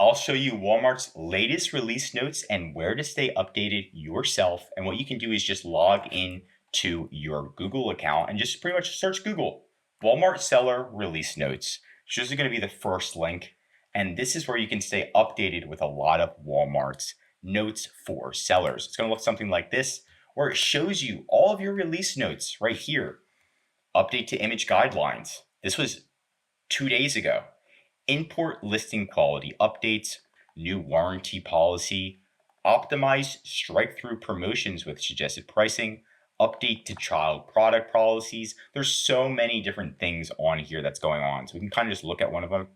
I'll show you Walmart's latest release notes and where to stay updated yourself. And what you can do is just log in to your Google account and just pretty much search Google Walmart seller release notes. It's just going to be the first link. And this is where you can stay updated with a lot of Walmart's notes for sellers. It's going to look something like this, where it shows you all of your release notes right here. Update to image guidelines. This was 2 days ago. Import listing quality updates, new warranty policy, optimize strike-through promotions with suggested pricing, update to child product policies. There's so many different things on here that's going on. So we can kind of just look at one of them.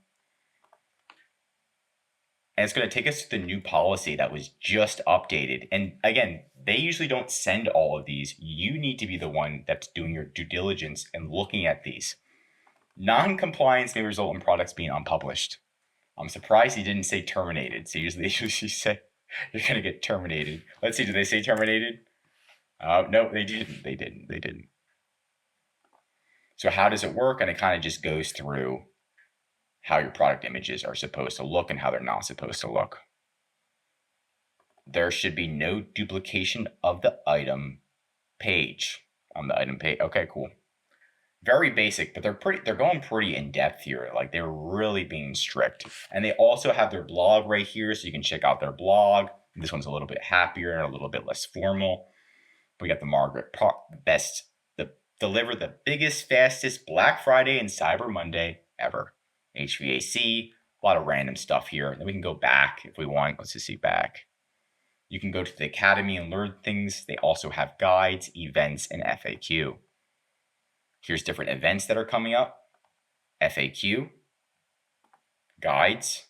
And it's going to take us to the new policy that was just updated. And again, they usually don't send all of these. You need to be the one that's doing your due diligence and looking at these. Non-compliance may result in products being unpublished. I'm surprised he didn't say terminated. So usually they say you're going to get terminated. Let's see, did they say terminated? No, they didn't. So how does it work? And it kind of just goes through how your product images are supposed to look and how they're not supposed to look. There should be no duplication of the item page on the item page. Okay, cool. Very basic, but they're going pretty in depth here. Like, they're really being strict. And they also have their blog right here, so you can check out their blog. This one's a little bit happier and a little bit less formal. We got the Margaret best, deliver the biggest, fastest Black Friday and Cyber Monday ever. HVAC, a lot of random stuff here. Then we can go back if we want. Let's just see back. You can go to the Academy and learn things. They also have guides, events, and FAQ. Here's different events that are coming up, FAQ, guides,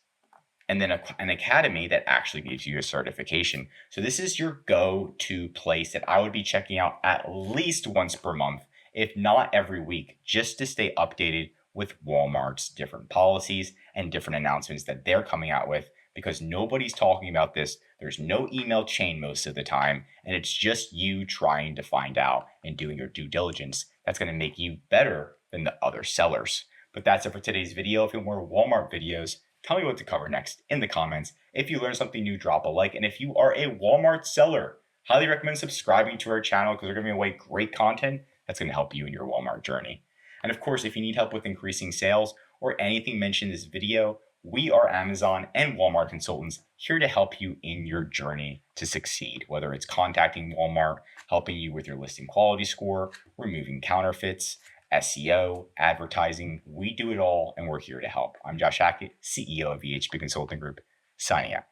and then an academy that actually gives you a certification. So this is your go-to place that I would be checking out at least once per month, if not every week, just to stay updated with Walmart's different policies and different announcements that they're coming out with, because nobody's talking about this. There's no email chain most of the time, and it's just you trying to find out and doing your due diligence. That's going to make you better than the other sellers. But that's it for today's video. If you want more Walmart videos, tell me what to cover next in the comments. If you learned something new, drop a like. And if you are a Walmart seller, highly recommend subscribing to our channel, because we're giving away great content that's going to help you in your Walmart journey. And of course, if you need help with increasing sales or anything mentioned in this video, we are Amazon and Walmart consultants here to help you in your journey to succeed, whether it's contacting Walmart, helping you with your listing quality score, removing counterfeits, SEO, advertising. We do it all, and we're here to help. I'm Josh Hackett, CEO of VHP Consulting Group, signing out.